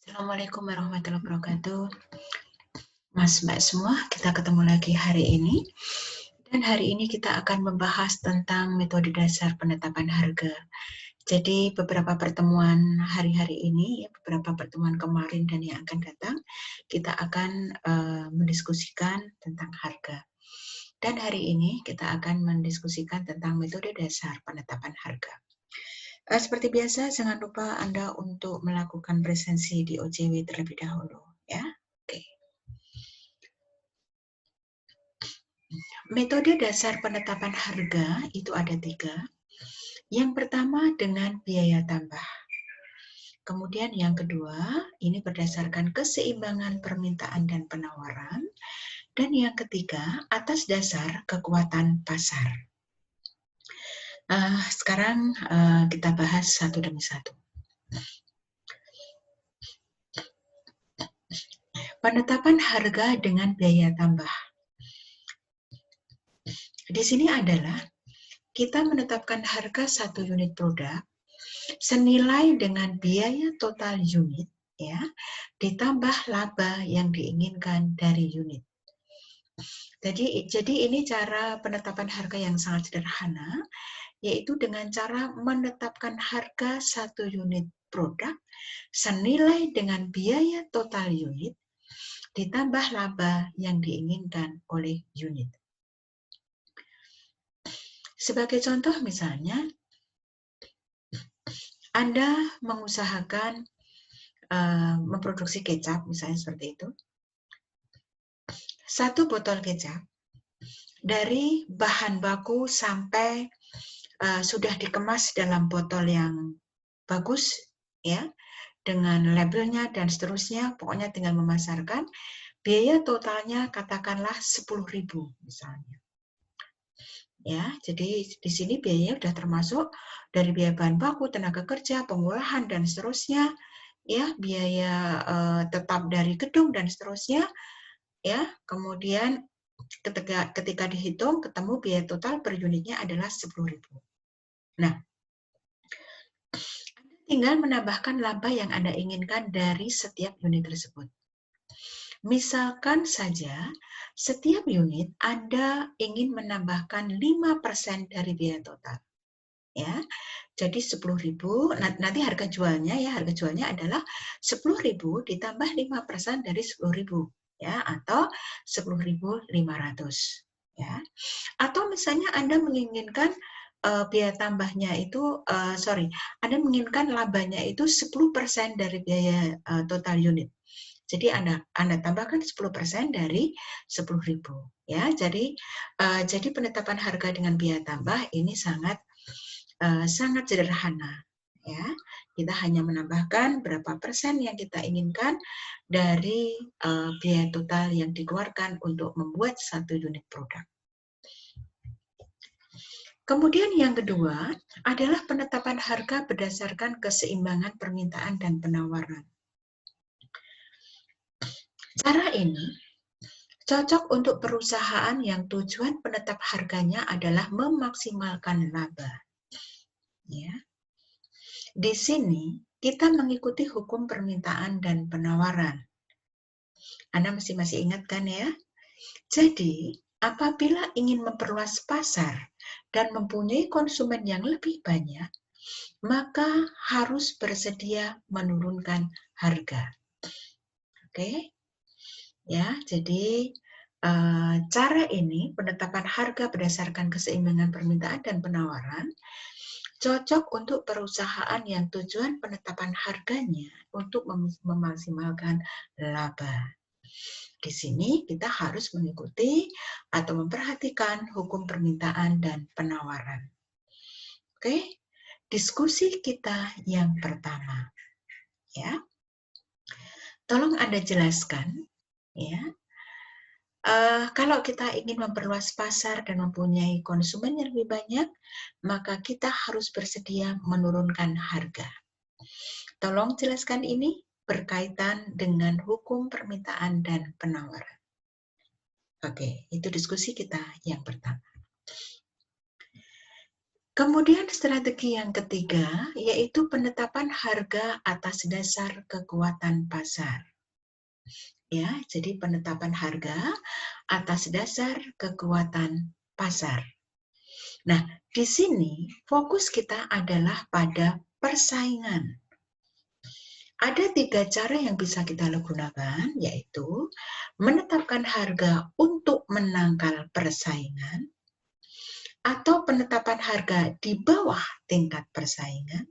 Assalamualaikum warahmatullahi wabarakatuh. Mas Mbak semua, kita ketemu lagi hari ini. Dan hari ini kita akan membahas tentang metode dasar penetapan harga. Jadi beberapa pertemuan hari-hari ini, beberapa pertemuan kemarin dan yang akan datang, kita akan mendiskusikan tentang harga. Dan hari ini kita akan mendiskusikan tentang metode dasar penetapan harga. Seperti biasa, jangan lupa Anda untuk melakukan presensi di OJW terlebih dahulu, ya. Oke. Metode dasar penetapan harga itu ada 3. Yang pertama dengan biaya tambah. Kemudian yang kedua, ini berdasarkan keseimbangan permintaan dan penawaran. Dan yang ketiga, atas dasar kekuatan pasar. Sekarang kita bahas satu demi satu. Penetapan harga dengan biaya tambah. Di sini adalah kita menetapkan harga satu unit produk senilai dengan biaya total unit, ya, ditambah laba yang diinginkan dari unit. Jadi ini cara penetapan harga yang sangat sederhana, yaitu dengan cara menetapkan harga satu unit produk senilai dengan biaya total unit ditambah laba yang diinginkan oleh unit. Sebagai contoh misalnya, Anda mengusahakan memproduksi kecap, misalnya seperti itu. Satu botol kecap, dari bahan baku sampai sudah dikemas dalam botol yang bagus, ya, dengan labelnya dan seterusnya, pokoknya tinggal memasarkan, biaya totalnya katakanlah 10.000 misalnya. Ya, jadi di sini biayanya sudah termasuk dari biaya bahan baku, tenaga kerja, pengolahan dan seterusnya, ya, biaya tetap dari gedung dan seterusnya, ya. Kemudian ketika dihitung ketemu biaya total per unitnya adalah 10.000. Nah, Anda tinggal menambahkan laba yang Anda inginkan dari setiap unit tersebut. Misalkan saja setiap unit Anda ingin menambahkan 5% dari biaya total. Ya, jadi 10.000, nanti harga jualnya adalah 10.000 ditambah 5% dari 10.000, ya, atau 10.500, ya. Atau misalnya Anda menginginkan biaya tambahnya itu Anda menginginkan labanya itu 10% dari biaya total unit. Jadi Anda tambahkan 10% dari 10.000, ya. Jadi penetapan harga dengan biaya tambah ini sangat sederhana, ya. Kita hanya menambahkan berapa persen yang kita inginkan dari biaya total yang dikeluarkan untuk membuat satu unit produk. Kemudian yang kedua adalah penetapan harga berdasarkan keseimbangan permintaan dan penawaran. Cara ini cocok untuk perusahaan yang tujuan penetap harganya adalah memaksimalkan laba. Ya. Di sini kita mengikuti hukum permintaan dan penawaran. Anda masih ingat kan ya? Jadi, apabila ingin memperluas pasar dan mempunyai konsumen yang lebih banyak, maka harus bersedia menurunkan harga. Oke? Ya, jadi cara ini, penetapan harga berdasarkan keseimbangan permintaan dan penawaran, cocok untuk perusahaan yang tujuan penetapan harganya untuk memaksimalkan laba. Di sini kita harus mengikuti atau memperhatikan hukum permintaan dan penawaran. Oke, diskusi kita yang pertama, ya. Tolong Anda jelaskan, ya. Kalau kita ingin memperluas pasar dan mempunyai konsumen yang lebih banyak, maka kita harus bersedia menurunkan harga. Tolong jelaskan ini berkaitan dengan hukum permintaan dan penawaran. Oke, itu diskusi kita yang pertama. Kemudian strategi yang ketiga yaitu penetapan harga atas dasar kekuatan pasar. Ya, jadi penetapan harga atas dasar kekuatan pasar. Nah, di sini fokus kita adalah pada persaingan. Ada 3 cara yang bisa kita gunakan, yaitu menetapkan harga untuk menangkal persaingan, atau penetapan harga di bawah tingkat persaingan,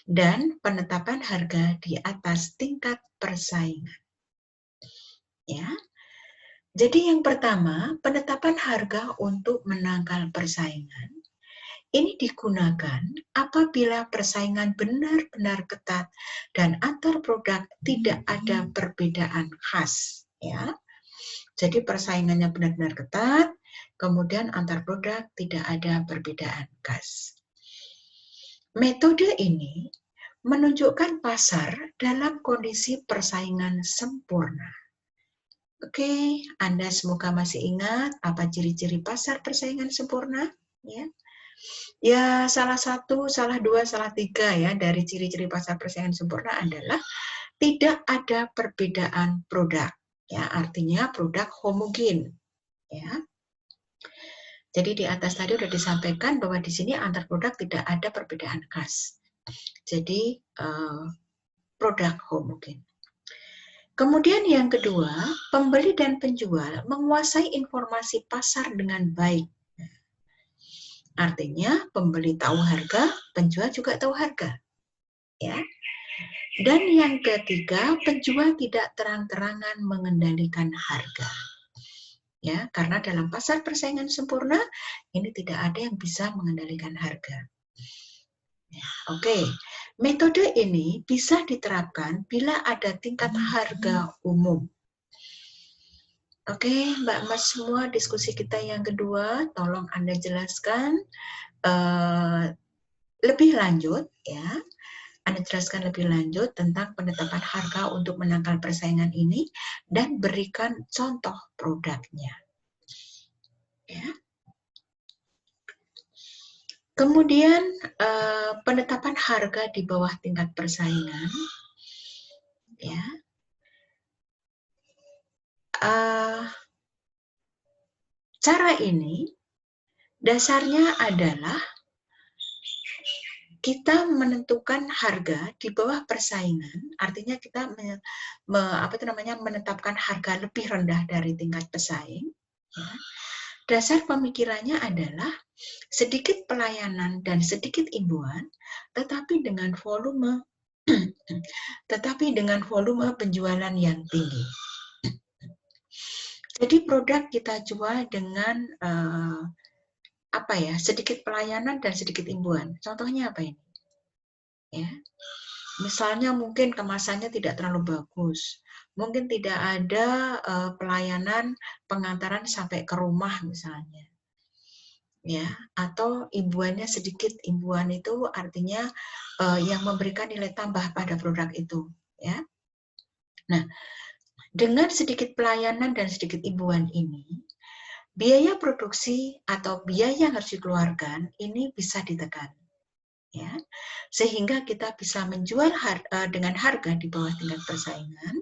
dan penetapan harga di atas tingkat persaingan. Ya. Jadi yang pertama, penetapan harga untuk menangkal persaingan. Ini digunakan apabila persaingan benar-benar ketat dan antar produk tidak ada perbedaan khas. Ya. Jadi persaingannya benar-benar ketat, kemudian antar produk tidak ada perbedaan khas. Metode ini menunjukkan pasar dalam kondisi persaingan sempurna. Oke, Anda semoga masih ingat apa ciri-ciri pasar persaingan sempurna? Ya, salah satu, salah dua, salah tiga ya dari ciri-ciri pasar persaingan sempurna adalah tidak ada perbedaan produk. Ya, artinya produk homogen. Ya. Jadi di atas tadi sudah disampaikan bahwa di sini antar produk tidak ada perbedaan khas. Jadi produk homogen. Kemudian yang kedua, pembeli dan penjual menguasai informasi pasar dengan baik. Artinya pembeli tahu harga, penjual juga tahu harga. Ya. Dan yang ketiga, penjual tidak terang-terangan mengendalikan harga. Ya, karena dalam pasar persaingan sempurna ini tidak ada yang bisa mengendalikan harga. Ya, oke. Metode ini bisa diterapkan bila ada tingkat harga umum. Oke, Mbak Mas semua, diskusi kita yang kedua, tolong Anda jelaskan lebih lanjut ya. Anda jelaskan lebih lanjut tentang penetapan harga untuk menangkal persaingan ini dan berikan contoh produknya. Ya. Kemudian penetapan harga di bawah tingkat persaingan. Ya. Cara ini dasarnya adalah kita menentukan harga di bawah persaingan, artinya kita menetapkan harga lebih rendah dari tingkat pesaing. Ya. Dasar pemikirannya adalah sedikit pelayanan dan sedikit imbuhan, tetapi dengan volume penjualan yang tinggi. Jadi produk kita jual dengan sedikit pelayanan dan sedikit imbuhan. Contohnya apa ini? Ya. Misalnya mungkin kemasannya tidak terlalu bagus, mungkin tidak ada pelayanan pengantaran sampai ke rumah misalnya, ya, atau imbuhannya sedikit. Imbuhan itu artinya yang memberikan nilai tambah pada produk itu, ya. Nah, dengan sedikit pelayanan dan sedikit imbuhan ini, biaya produksi atau biaya yang harus dikeluarkan ini bisa ditekan. Ya, sehingga kita bisa menjual dengan harga di bawah tingkat persaingan,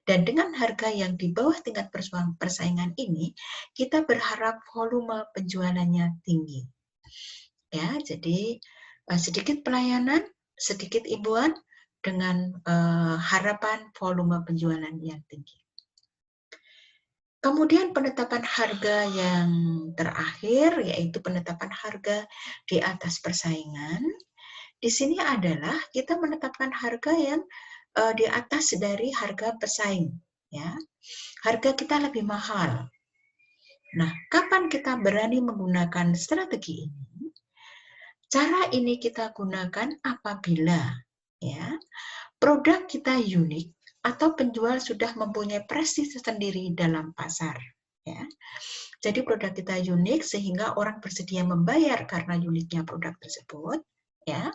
dan dengan harga yang di bawah tingkat persaingan ini kita berharap volume penjualannya tinggi. Ya, jadi sedikit pelayanan, sedikit imbuhan dengan harapan volume penjualan yang tinggi. Kemudian penetapan harga yang terakhir yaitu penetapan harga di atas persaingan. Di sini adalah kita menetapkan harga yang di atas dari harga pesaing, ya. Harga kita lebih mahal. Nah, kapan kita berani menggunakan strategi ini? Cara ini kita gunakan apabila ya produk kita unik atau penjual sudah mempunyai prestise sendiri dalam pasar. Ya. Jadi produk kita unik sehingga orang bersedia membayar karena uniknya produk tersebut. Ya,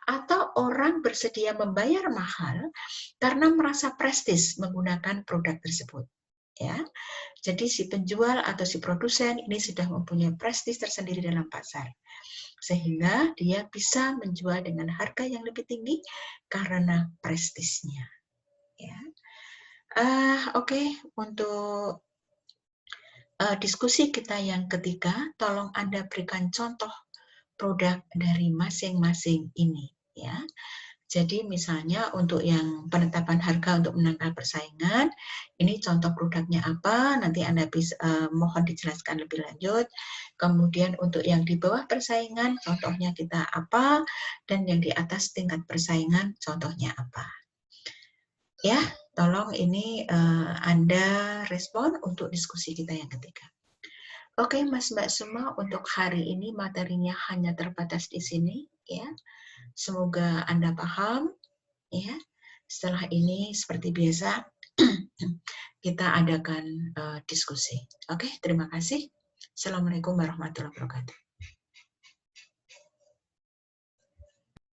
atau orang bersedia membayar mahal karena merasa prestis menggunakan produk tersebut. Ya, jadi si penjual atau si produsen ini sudah mempunyai prestis tersendiri dalam pasar. sehingga dia bisa menjual dengan harga yang lebih tinggi karena prestisnya. Ya. Oke, untuk diskusi kita yang ketiga, tolong Anda berikan contoh produk dari masing-masing ini, ya. Jadi misalnya untuk yang penetapan harga untuk menangkal persaingan, ini contoh produknya apa, nanti Anda bisa mohon dijelaskan lebih lanjut. Kemudian untuk yang di bawah persaingan, contohnya kita apa, dan yang di atas tingkat persaingan, contohnya apa. Ya, tolong ini Anda respon untuk diskusi kita yang ketiga. Oke, Mas Mbak semua, untuk hari ini materinya hanya terbatas di sini, ya. Semoga Anda paham, ya. Setelah ini seperti biasa kita adakan diskusi. Oke, terima kasih. Assalamualaikum warahmatullahi wabarakatuh.